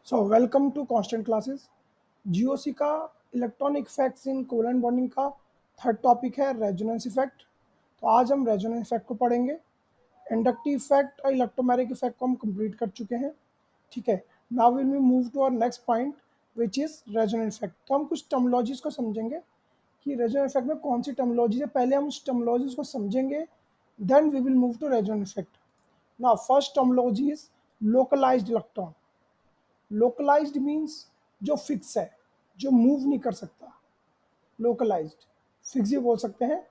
So welcome to constant classes. GOC का electronic effects in covalent bonding का third topic है resonance effect. तो आज हम रेजोनेंस इफेक्ट को पढ़ेंगे। इंडक्टिव इफेक्ट और इलेक्ट्रोमैग्नेटिक इफेक्ट को हम कंप्लीट कर चुके हैं। ठीक है, now will we move to our next point which is resonance effect. तो हम कुछ टर्मिनोलॉजीज को समझेंगे कि रेजोनेंस इफेक्ट में कौन सी टर्मिनोलॉजी है। पहले हम उस टर्मिनोलॉजीज को समझेंगे, then we will move to resonance effect. Now first terminology is localised electron. Localised means जो फिक्स है, जो मूव नहीं कर सकता। लोकलाइज्ड फिक्स भी बोल सकते हैं।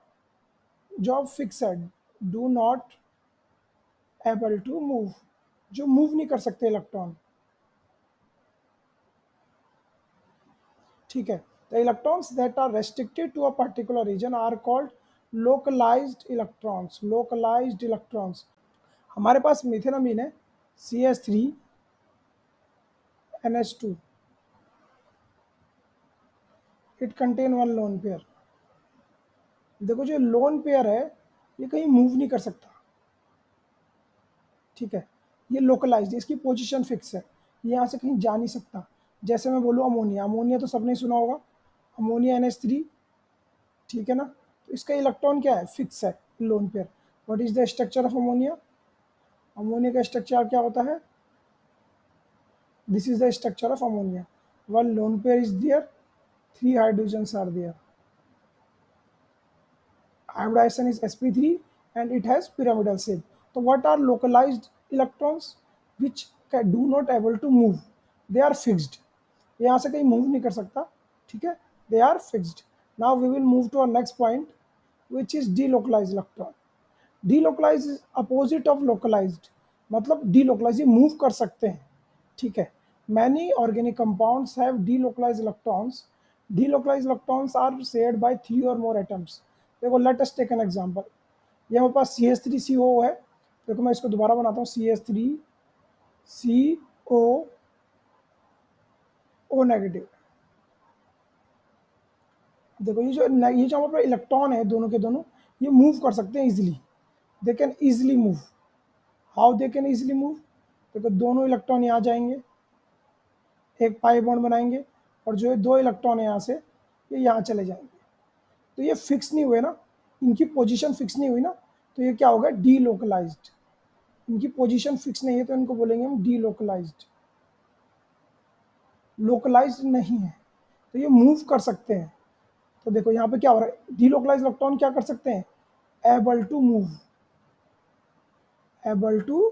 जो फिक्स है, do not able to move, जो मूव नहीं कर सकते इलेक्ट्रॉन। ठीक है, the electrons that are restricted to a particular region are called localised electrons. Localised electrons. हमारे पास मिथेनामीन है CH3NH2। It contain one lone pair. देखो जो लोन पेयर है ये कहीं मूव नहीं कर सकता। ठीक है, ये लोकलाइज्ड, इसकी पोजीशन फिक्स है, ये यहाँ से कहीं जा नहीं सकता। जैसे मैं बोलूँ अमोनिया, अमोनिया तो सबने सुना होगा, अमोनिया NH3। ठीक है ना, तो इसका इलेक्ट्रॉन क्या है, फिक्स है, lone pair. What is the structure of ammonia? Ammonia का स्ट्रक्चर क्या होता है? This is the structure of ammonia. One lone pair is there, three hydrogens are there, hybridization is sp3 and it has pyramidal shape. So what are localized electrons which do not able to move? They are fixed. ये यहाँ से कहीं move नहीं कर सकता। ठीक है, they are fixed. Now we will move to our next point which is delocalised electron. Delocalise is opposite of localised, मतलब डीलोकलाइज ये मूव कर सकते हैं। ठीक है, many organic compounds have delocalised electrons. Delocalised electrons are shared by three और more atoms. देखो let us take an example. ये हमारे पास CH3CO है। देखो मैं इसको दोबारा बनाता हूँ, CH3CO नेगेटिव। देखो ये जो हमारे पास इलेक्ट्रॉन है, दोनों के दोनों ये मूव कर सकते हैं easily. They can easily move. How they can easily move? देखो दोनों इलेक्ट्रॉन यहाँ जाएंगे, एक पाई बॉन्ड बनाएंगे, और जो है दो इलेक्ट्रॉन है यहाँ से ये यहाँ चले जाएंगे। तो ये फिक्स नहीं हुए ना, इनकी पोजीशन फिक्स नहीं हुई ना, तो ये क्या होगा, डीलोकलाइज्ड। इनकी पोजीशन फिक्स नहीं है तो इनको बोलेंगे हम डीलोकलाइज्ड। लोकलाइज्ड नहीं है तो ये मूव कर सकते हैं। तो देखो यहाँ पे क्या हो रहा है, डीलोकलाइज्ड इलेक्ट्रॉन क्या कर सकते हैं, able to move, able to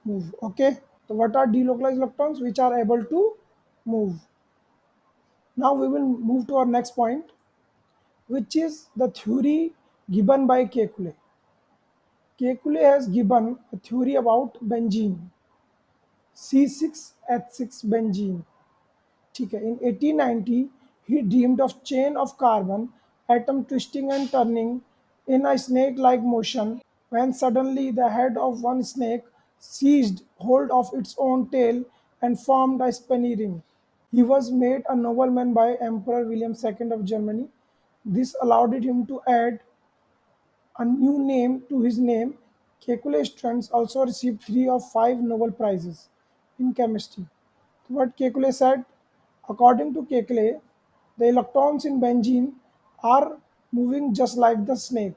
move. Okay, तो what are delocalized electrons which are able to move? Now we will move to our next point which is the theory given by Kekulé. Kekulé has given a theory about benzene, C6H6 benzene. ठीक है, in 1890 he dreamed of chain of carbon atom twisting and turning in a snake-like motion when suddenly the head of one snake seized hold of its own tail and formed a spinny ring. He was made a nobleman by Emperor William II of Germany. This allowed him to add a new name to his name. Kekulé students also received 3 of 5 Nobel Prizes in chemistry. What Kekulé said, according to Kekulé, the electrons in benzene are moving just like the snake.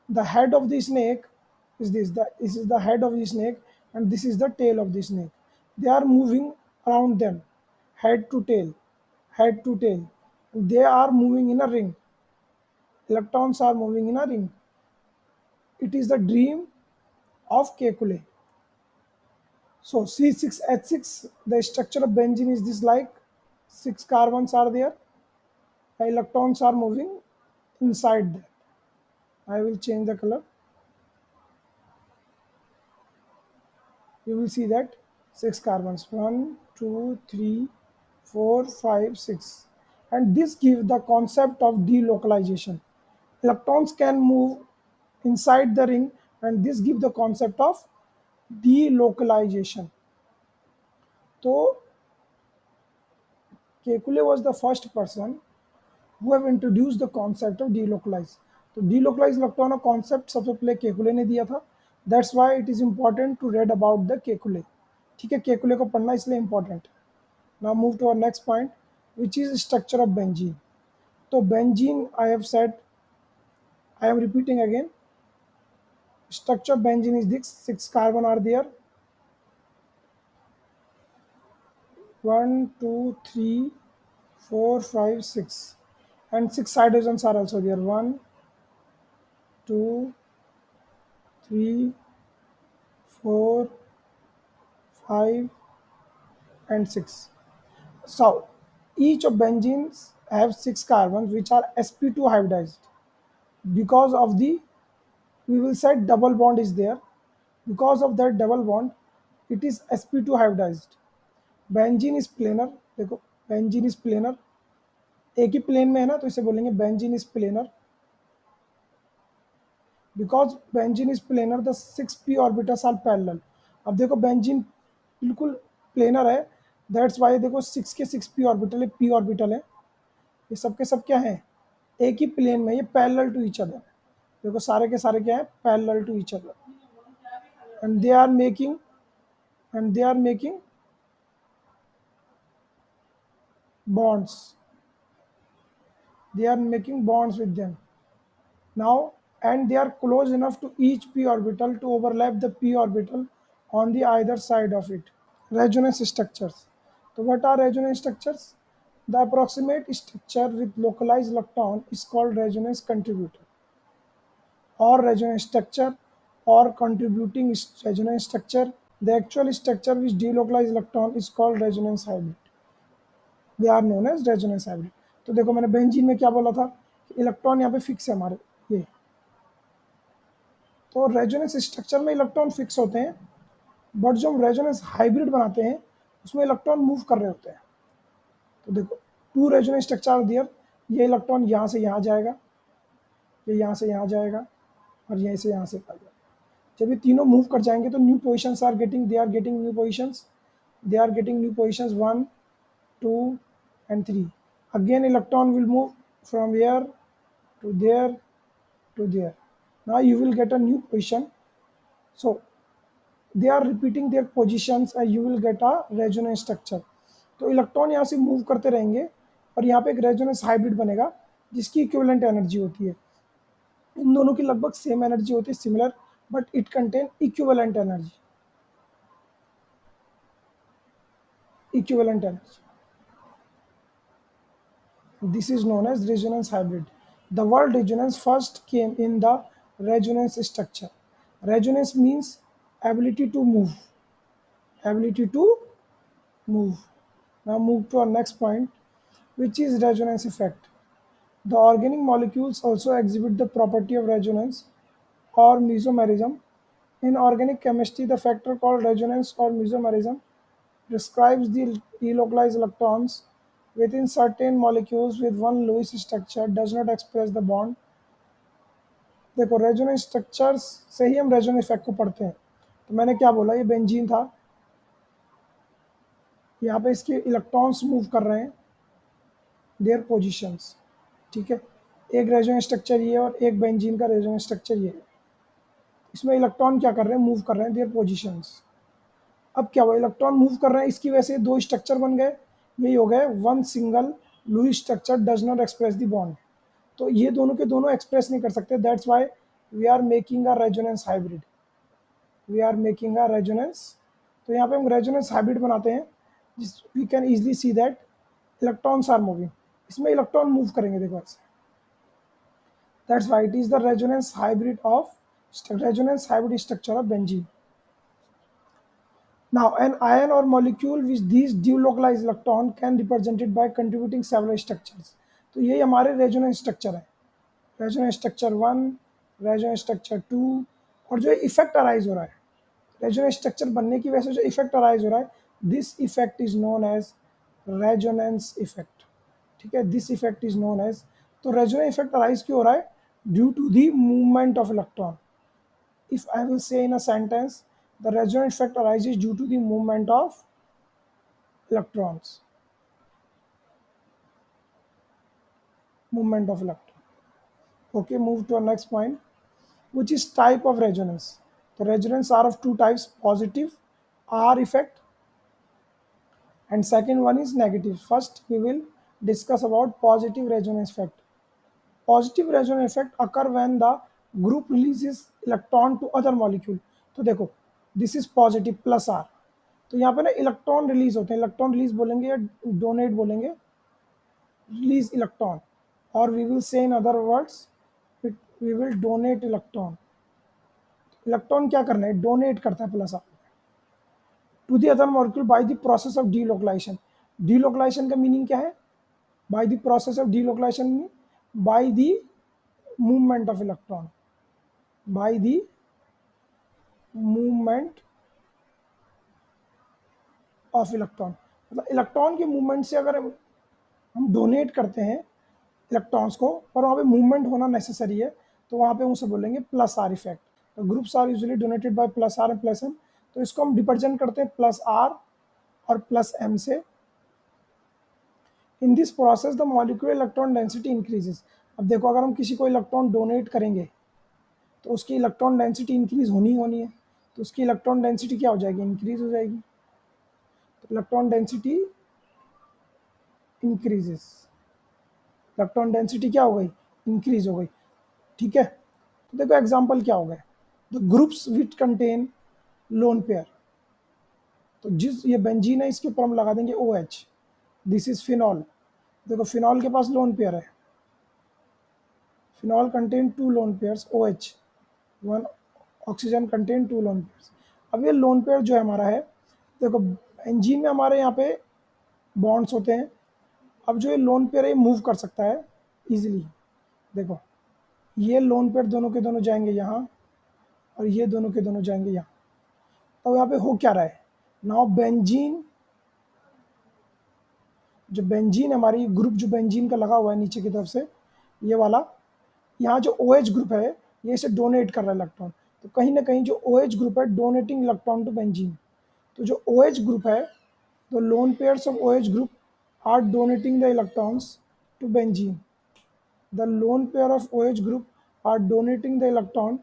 The head of the snake is this. This is the head of the snake, and this is the tail of the snake. They are moving around them, head to tail, head to tail. They are moving in a ring. Electrons are moving in a ring. It is the dream of Kekulé. So C6H6, the structure of benzene is this, like 6 carbons are there. The electrons are moving inside that. I will change the color. You will see that 6 carbons, 1, 2, 3, 4, 5, 6. And this gives the concept of delocalization. Electrons can move inside the ring, and this gives the concept of delocalization. So Kekulé was the first person who have introduced the concept of delocalize. तो delocalized electron का concept सबसे पहले Kekule ने दिया था। That's why it is important to read about the Kekule. ठीक है, Kekule को पढ़ना इसलिए इंपॉर्टेंट है। Now move to our next point which is structure of benzene. तो benzene I have said, I am repeating again, structure of benzene is this: six carbon are there, one, two, three, four, five, six, and six hydrogens are also there, one, two, three, four, five, and six. So each of benzenes have six carbons which are sp2 hybridized. Because of the, we will say double bond is there, because of that double bond it is sp2 hybridized. Benzene is planar, देखो benzene is planar, एक ही plane में है ना, तो इसे बोलेंगे benzene is planar. Because benzene is planar the six p orbitals are parallel. अब देखो बेंजीन बिल्कुल प्लेनर है, दैट्स वाई देखो सिक्स के सिक्स पी ऑर्बिटल है, पी ऑर्बिटल है, ये सब के सब क्या है, एक ही प्लेन में, ये पैरेलल टू ईच अदर। देखो सारे के सारे क्या है, parallel to each other, and they are making, and they are making bonds, they are making bonds with them now, and they are close enough to each p orbital to overlap the p orbital on the either side of it. Resonance structures. So what are resonance structures? The approximate structure with localized electron is called resonance contributor or resonance structure or contributing resonance structure. The actual structure which delocalized electron is called resonance hybrid. They are known as resonance hybrid. तो देखो मैंने benzene में क्या बोला था, electron यहाँ पे fix है हमारे, ये तो रेजोनेंस स्ट्रक्चर में इलेक्ट्रॉन फिक्स होते हैं, बट जो हम रेजोनेंस हाइब्रिड बनाते हैं उसमें इलेक्ट्रॉन मूव कर रहे होते हैं। तो देखो टू रेजोनेंस स्ट्रक्चर दियर, ये इलेक्ट्रॉन यहाँ से यहाँ जाएगा, ये यहाँ से यहाँ जाएगा, और यहीं से यहाँ से जाएगा। जब ये तीनों मूव कर जाएंगे तो new positions are getting, they are getting new positions, they are getting new positions 1, 2 and 3. Again electron will move from here to there to there. Now you will get a new position. So they are repeating their positions and you will get a resonance structure. तो electron यहाँ से move करते रहेंगे और यहाँ पे एक resonance hybrid बनेगा जिसकी इक्विवेलेंट एनर्जी होती है, इन दोनों की लगभग सेम एनर्जी होती है, similar, but it contain equivalent energy, equivalent energy. This is known as resonance hybrid. The word resonance first came in the resonance structure. Resonance means ability to move. Ability to move. Now move to our next point, which is resonance effect. The organic molecules also exhibit the property of resonance or mesomerism. In organic chemistry, the factor called resonance or mesomerism describes the delocalized electrons within certain molecules with one Lewis structure does not express the bond. देखो resonance structures से ही हम resonance effect को पढ़ते हैं। तो मैंने क्या बोला, ये बेंजीन था, यहाँ पे इसके इलेक्ट्रॉन्स मूव कर रहे हैं देयर पोजीशंस, ठीक है, एक रेजोनेंस स्ट्रक्चर ये और एक बेंजीन का रेजोनेंस स्ट्रक्चर ये है। इसमें इलेक्ट्रॉन क्या कर रहे हैं, मूव कर रहे हैं देयर पोजीशंस। अब क्या हुआ, इलेक्ट्रॉन मूव कर रहे हैं, इसकी वजह से दो स्ट्रक्चर बन गए, यही हो गए one single Lewis structure does not express the bond. तो ये दोनों के दोनों एक्सप्रेस नहीं कर सकते, that's why we are making a resonance hybrid, we are making a resonance. तो यहाँ पे हम रेजोनेंस हाइब्रिड बनाते हैं, जिस we can easily see that electrons are moving, इसमें इलेक्ट्रॉन मूव करेंगे, देखो ऐसे, that's why it is the resonance hybrid of resonance hybrid structure of benzene. Now, an ion or molecule with these delocalized electron can be represented by contributing several structures. तो ये हमारे resonance structure है, resonance structure 1, resonance structure 2, और जो effect arise हो रहा है resonance structure बनने की वजह से, जो इफेक्ट अराइज हो रहा है, this effect is known as resonance effect, ठीक है, this effect is known as. तो रेजोनेंस इफेक्ट अराइज क्यों हो रहा है, due to the movement of electron. If I will say in a sentence, the resonance effect arises due to the movement of electrons. Movement of electron. Okay, move to our next point, which is type of resonance. The resonance are of two types: positive R effect and second one is negative. First we will discuss about positive resonance effect. Positive resonance effect occur when the group releases electron to other molecule. तो देखो this is positive plus R, तो यहाँ पे ना electron release होते हैं, electron release बोलेंगे या डोनेट बोलेंगे, रिलीज इलेक्ट्रॉन, और we will say in other words we will donate electron. Electron क्या करना है, डोनेट करता है plus R to the other molecule by the process of delocalisation. Delocalisation का मीनिंग क्या है, by the process of delocalisation mean by the movement of electron, by the movement of electron. मतलब electron के movement से अगर हम donate करते हैं इलेक्ट्रॉन्स को और वहाँ पे मूवमेंट होना नेसेसरी है, तो वहाँ पे उसे बोलेंगे प्लस आर इफेक्ट। तो groups are usually donated by plus R and plus M, तो इसको हम रिप्रेजेंट करते हैं प्लस आर और प्लस एम से। In this process the molecular electron density increases. अब देखो अगर हम किसी को इलेक्ट्रॉन डोनेट करेंगे तो उसकी इलेक्ट्रॉन डेंसिटी इंक्रीज होनी है, तो उसकी इलेक्ट्रॉन डेंसिटी क्या हो जाएगी, इंक्रीज हो जाएगी। तो electron density increases, electron density क्या हो गई, इंक्रीज हो गई। ठीक है, तो देखो एग्जांपल क्या हो गए, the groups which contain lone pair. तो जिस ये बेंजीन है इसके ऊपर हम लगा देंगे O H, this is phenol. देखो फिनॉल के पास लोन पेयर है, phenol contain two lone pairs O H, one oxygen contain two lone pairs. अब ये लोन पेयर जो है हमारा है, देखो बेंजीन में हमारे यहाँ पे बॉन्ड्स होते हैं। अब जो ये लोन पेयर है मूव कर सकता है इजीली। देखो ये लोन पेयर दोनों के दोनों जाएंगे यहाँ और ये दोनों के दोनों जाएंगे यहाँ। तो यहाँ पे हो क्या रहा है, नाउ बेंजीन, जो बेंजीन हमारी ग्रुप जो बेंजीन का लगा हुआ है नीचे की तरफ से ये वाला, यहाँ जो ओ एच ग्रुप है ये इसे डोनेट कर रहा है इलेक्ट्रॉन। तो कहीं ना कहीं जो ओ एच ग्रुप है डोनेटिंग इलेक्ट्रॉन टू बेंजीन। तो जो ओ एच ग्रुप है, the lone pairs of O H group are donating the electrons to benzene. The lone pair of OH group are donating the electron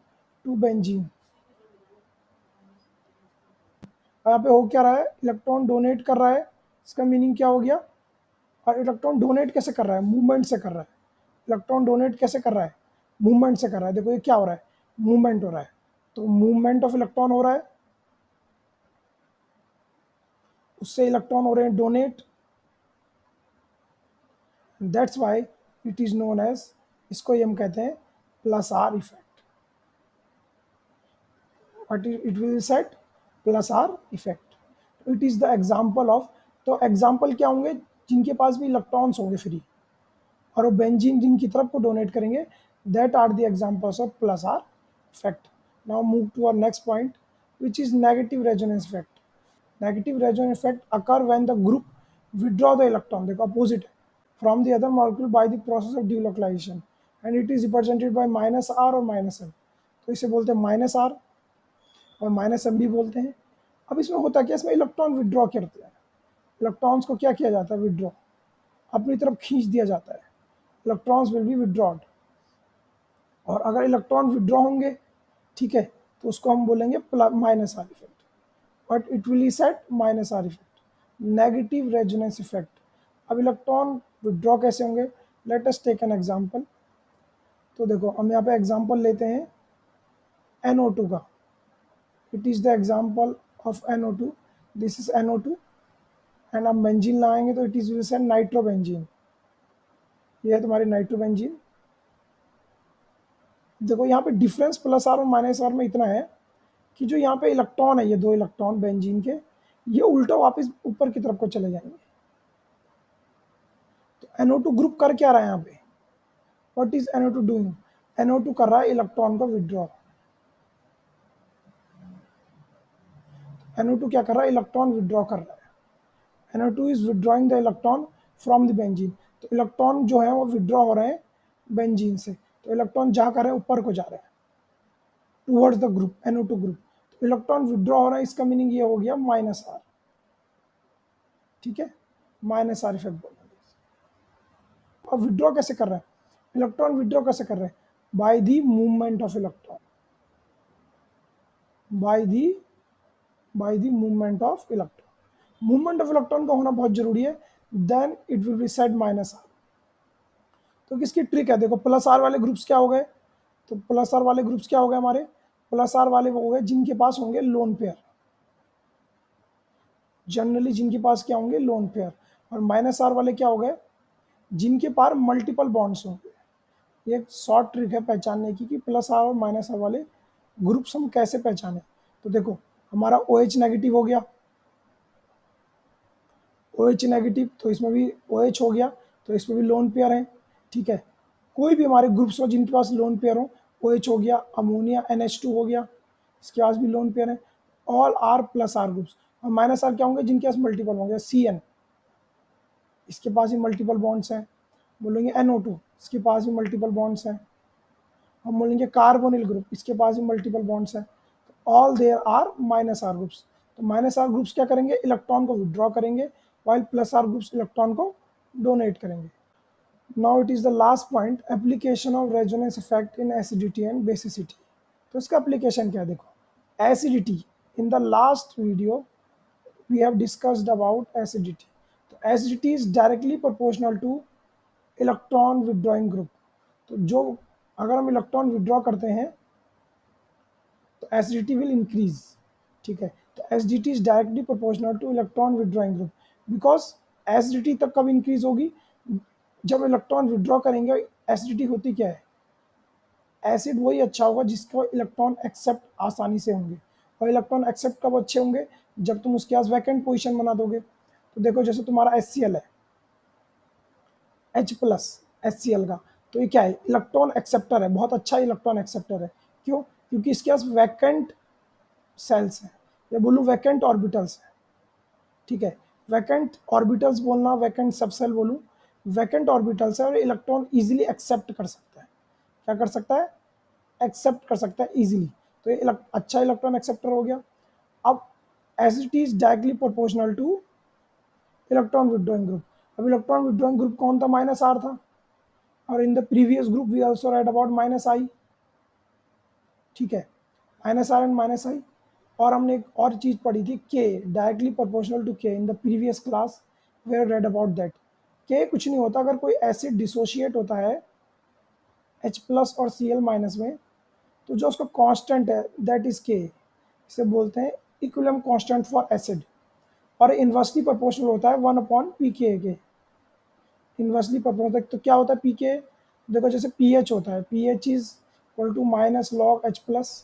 to benzene। यहाँ पे हो क्या रहा है, electron donate कर रहा है, इसका मीनिंग क्या हो गया। और इलेक्ट्रॉन डोनेट कैसे कर रहा है, मूवमेंट से कर रहा है। इलेक्ट्रॉन डोनेट कैसे कर रहा है, मूवमेंट से कर रहा है। देखो ये क्या हो रहा है, मूवमेंट हो रहा है, तो मूवमेंट ऑफ इलेक्ट्रॉन हो रहा है, उससे इलेक्ट्रॉन हो रहे हैं donate. That's why it is known as, इसको ही हम कहते हैं plus R effect. what it will set plus r effect। It is the example of, तो एग्जाम्पल क्या होंगे, जिनके पास भी इलेक्ट्रॉन्स होंगे फ्री और वो बेंजीन जिनकी तरफ को डोनेट करेंगे, that are the examples of plus R effect. Now move to our next point which is negative resonance effect. Negative resonance effect occur when the group withdraw the electron, देखो opposite है, from the other molecule by the process of delocalisation and it is represented by minus R और minus M. तो इसे बोलते हैं minus R और minus M भी बोलते हैं। अब इसमें होता क्या, इसमें इलेक्ट्रॉन विड्रॉ करते हैं, इलेक्ट्रॉन्स को क्या किया जाता है, विड्रॉ, अपनी तरफ खींच दिया जाता है, इलेक्ट्रॉन्स विल बी विड्रॉड। और अगर इलेक्ट्रॉन विड्रॉ होंगे, ठीक है, तो उसको हम बोलेंगे minus R effect, but it will set minus R effect, negative resonance effect. अब इलेक्ट्रॉन विड्रॉ कैसे होंगे, let us take an example. तो देखो हम यहाँ पे एग्जांपल लेते हैं NO2 का, it is the example of NO2, this is NO2 and हम बेंजीन लगाएंगे तो it is will say nitrobenzene, ये है तुम्हारी नाइट्रोबेंजीन। देखो यहाँ पे डिफरेंस प्लस आर और माइनस आर में इतना है कि जो यहाँ पे इलेक्ट्रॉन है, ये दो इलेक्ट्रॉन बेंजीन के, ये उल्टा वापस ऊपर की तरफ को चले जाएंगे। तो NO2 ग्रुप कर क्या रहा है यहाँ पे, what is NO2 doing, NO2 कर रहा है इलेक्ट्रॉन को विड्रॉ। NO2 क्या कर रहा है, इलेक्ट्रॉन विड्रॉ कर रहा है। NO2 is withdrawing the electron from the benzene. तो इलेक्ट्रॉन जो है वो विड्रॉ हो रहे हैं बेंजीन से, तो इलेक्ट्रॉन जा कर रहे हैं ऊपर को जा रहे हैं towards the group NO2 group. तो इलेक्ट्रॉन विड्रॉ हो रहा है, इसका मीनिंग ये हो गया माइनस आर। ठीक है, माइनस आर इफेक्ट बोल रहे हैं। और विड्रॉ कैसे कर रहे हैं, इलेक्ट्रॉन विड्रॉ कैसे कर रहे हैं, by the movement of electron, by the movement of electron. Movement of electron का होना बहुत जरूरी है, then it will be said minus R. तो किसकी ट्रिक है, देखो प्लस आर वाले ग्रुप्स क्या हो गए, तो प्लस आर वाले ग्रुप्स क्या हो गए हमारे, प्लस आर वाले वो हो गए जिनके पास होंगे लोन पेयर, जनरली जिनके पास क्या होंगे लोन पेयर। और माइनस आर वाले क्या हो गए, जिनके पास मल्टीपल बॉन्ड्स होंगे। ये एक शॉर्ट ट्रिक है पहचानने की कि प्लस आर और माइनस आर वाले ग्रुप्स हम कैसे पहचाने। तो देखो हमारा ओ एच नेगेटिव हो गया, ओ एच नेगेटिव, तो इसमें भी ओ एच हो गया, तो इसमें भी लोन पेयर है, ठीक है। कोई भी हमारे ग्रुप्स हो जिनके पास लोन पेयर हो, ओ एच हो गया, अमोनिया NH2 हो गया, इसके पास भी लोन पेयर है। All are plus R groups. और माइनस आर क्या होंगे, जिनके पास मल्टीपल होंगे, CN, इसके पास भी मल्टीपल बॉन्ड्स हैं। बोलेंगे NO2, इसके पास भी मल्टीपल बॉन्ड्स हैं। हम बोलेंगे कार्बोनिल ग्रुप, इसके पास भी मल्टीपल बॉन्ड्स हैं। All there are minus R groups. तो माइनस आर ग्रुप्स क्या करेंगे, इलेक्ट्रॉन को विड्रॉ करेंगे, while plus R groups electron को डोनेट करेंगे। Now it is the last point, application of resonance effect in acidity and basicity. तो इसका application क्या है, देखो acidity, in the last video we have discussed about acidity. तो acidity is directly proportional to electron withdrawing group. तो जो अगर हम इलेक्ट्रॉन विड्रॉ करते हैं तो एसिडिटी विल इंक्रीज, ठीक है। तो acidity is directly proportional to electron withdrawing group, because acidity तब कब इंक्रीज होगी, जब इलेक्ट्रॉन विड्रॉ करेंगे। एसिडिटी होती क्या है, एसिड वही अच्छा होगा जिसको इलेक्ट्रॉन एक्सेप्ट आसानी से होंगे। और इलेक्ट्रॉन एक्सेप्ट कब अच्छे होंगे, जब तुम उसके पास वैकेंट पोजीशन बना दोगे। तो देखो जैसे तुम्हारा HCl है, H+ HCl का, तो ये क्या है, इलेक्ट्रॉन एक्सेप्टर है, बहुत अच्छा इलेक्ट्रॉन एक्सेप्टर है। क्यों, क्योंकि इसके पास वैकेंट सेल्स हैं, या बोलूँ वैकेंट ऑर्बिटल्स हैं, ठीक है। वैकेंट ऑर्बिटल्स बोलना, वैकेंट सबसेल बोलूँ, वैकेंट ऑर्बिटल्स है और इलेक्ट्रॉन इजीली एक्सेप्ट कर सकता है। क्या कर सकता है, एक्सेप्ट कर सकता है इजीली। तो ये अच्छा इलेक्ट्रॉन एक्सेप्टर हो गया। अब acidity is directly proportional to electron withdrawing group. अब इलेक्ट्रॉन विड्रॉइंग ग्रुप कौन था, माइनस आर था। और in the previous group we also read about minus I, ठीक है, minus R and minus I. और हमने एक और चीज पढ़ी थी, के directly proportional to K, in the previous class we have read about that. के कुछ नहीं होता, अगर कोई एसिड डिसोशिएट होता है H+ और Cl- में, तो जो उसका कांस्टेंट है दैट इज के, इसे बोलते हैं इक्विलिब्रियम कांस्टेंट फॉर एसिड। और इन्वर्सली प्रोपोर्शनल होता है 1/pK के, इन्वर्सली प्रोपोर्शनल। तो क्या होता है pK, देखो जैसे pH होता है, pH is equal to -log H+।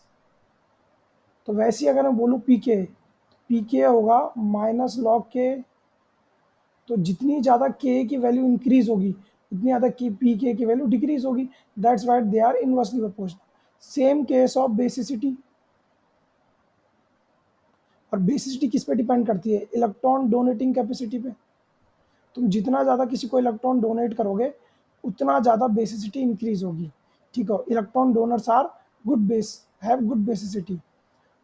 तो वैसे ही अगर मैं बोलूँ pK होगा -log K। तो जितनी ज़्यादा K की वैल्यू इंक्रीज होगी, उतनी ज़्यादा pK की वैल्यू डिक्रीज होगी। That's why they are inversely proportional. Same case of basicity. और बेसिसिटी किस पे डिपेंड करती है, इलेक्ट्रॉन डोनेटिंग कैपेसिटी पे। तुम जितना ज़्यादा किसी को इलेक्ट्रॉन डोनेट करोगे, उतना ज़्यादा बेसिसिटी इंक्रीज होगी, ठीक है। Electron donors are good base, have good basicity.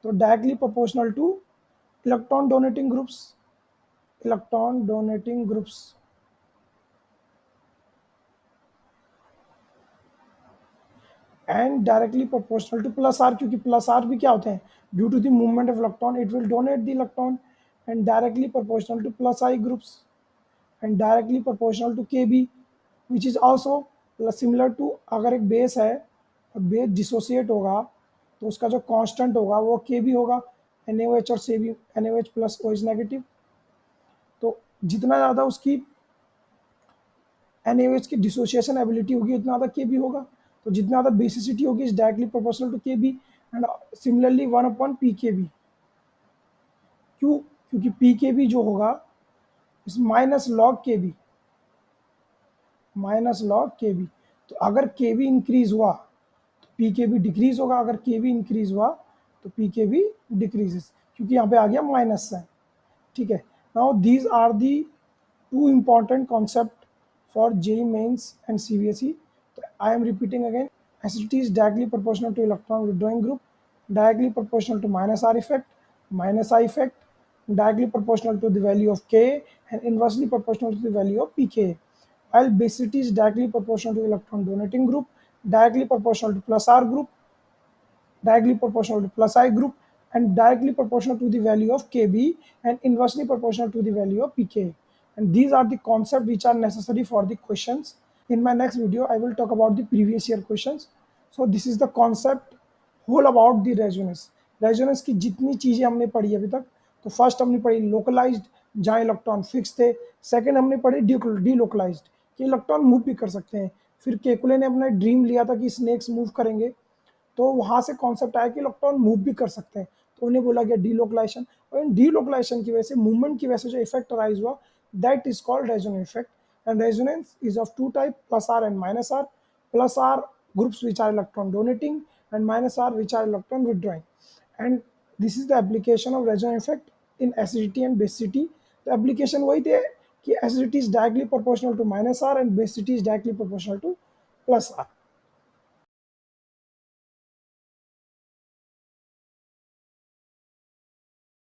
तो directly proportional to electron donating groups, electron donating groups. And directly proportional to plus R, क्योंकि प्लस आर भी क्या होते हैं, due to the movement of electron it will donate the electron. And directly proportional to plus I groups, and directly proportional to K B, which is also similar to, अगर एक base है और base dissociate होगा तो उसका जो constant होगा वो के बी होगा, NaOH और से भी NaOH प्लस OH नेगेटिव। तो जितना ज़्यादा उसकी NaOH की डिसोसिएशन एबिलिटी होगी उतना ज़्यादा के बी होगा। तो जितना ज़्यादा बेसिसिटी होगी is directly proportional to K B. And similarly 1/pKb। क्यों, क्योंकि pKb जो होगा इस -log KB, -log KB। तो अगर KB इंक्रीज हुआ तो pKb डिक्रीज होगा, अगर KB इंक्रीज हुआ तो pKb डिक्रीजेस, क्योंकि यहाँ पे आ गया माइनस साइन, ठीक है। Now these are the two important concept for JEE Mains and CBSE. I am repeating again. Acidity is directly proportional to electron withdrawing group, directly proportional to minus R effect, minus I effect, directly proportional to the value of K, and inversely proportional to the value of pK. While basicity is directly proportional to electron donating group, directly proportional to plus R group, directly proportional to plus I group, and directly proportional to the value of Kb and inversely proportional to the value of pK. And these are the concepts which are necessary for the questions. In my next video, I will talk about the previous year questions. So this is the concept whole about the resonance. Resonance की जितनी चीज़ें हमने पढ़ी अभी तक, तो first हमने पढ़ी लोकलाइज्ड जहाँ इलेक्ट्रॉन फिक्स थे, सेकंड हमने पढ़ी डीलोकलाइज्ड कि इलेक्ट्रॉन मूव भी कर सकते हैं. फिर केकुले ने अपना ड्रीम लिया था कि स्नेक्स मूव करेंगे, तो वहाँ से कॉन्सेप्ट आया कि इलेक्ट्रॉन मूव भी कर सकते हैं, तो उन्हें बोला गया डीलोकलाइजेशन. और इन डीलोकलाइजेशन की वजह से मूवमेंट की वजह से जो इफेक्ट अराइज हुआ, that is called resonance effect. And resonance is of two type, plus R and minus R. Plus R groups which are electron donating and minus R which are electron withdrawing. And this is the application of resonance effect in acidity and basicity. The application वही थे कि acidity is directly proportional to minus R and basicity is directly proportional to plus R.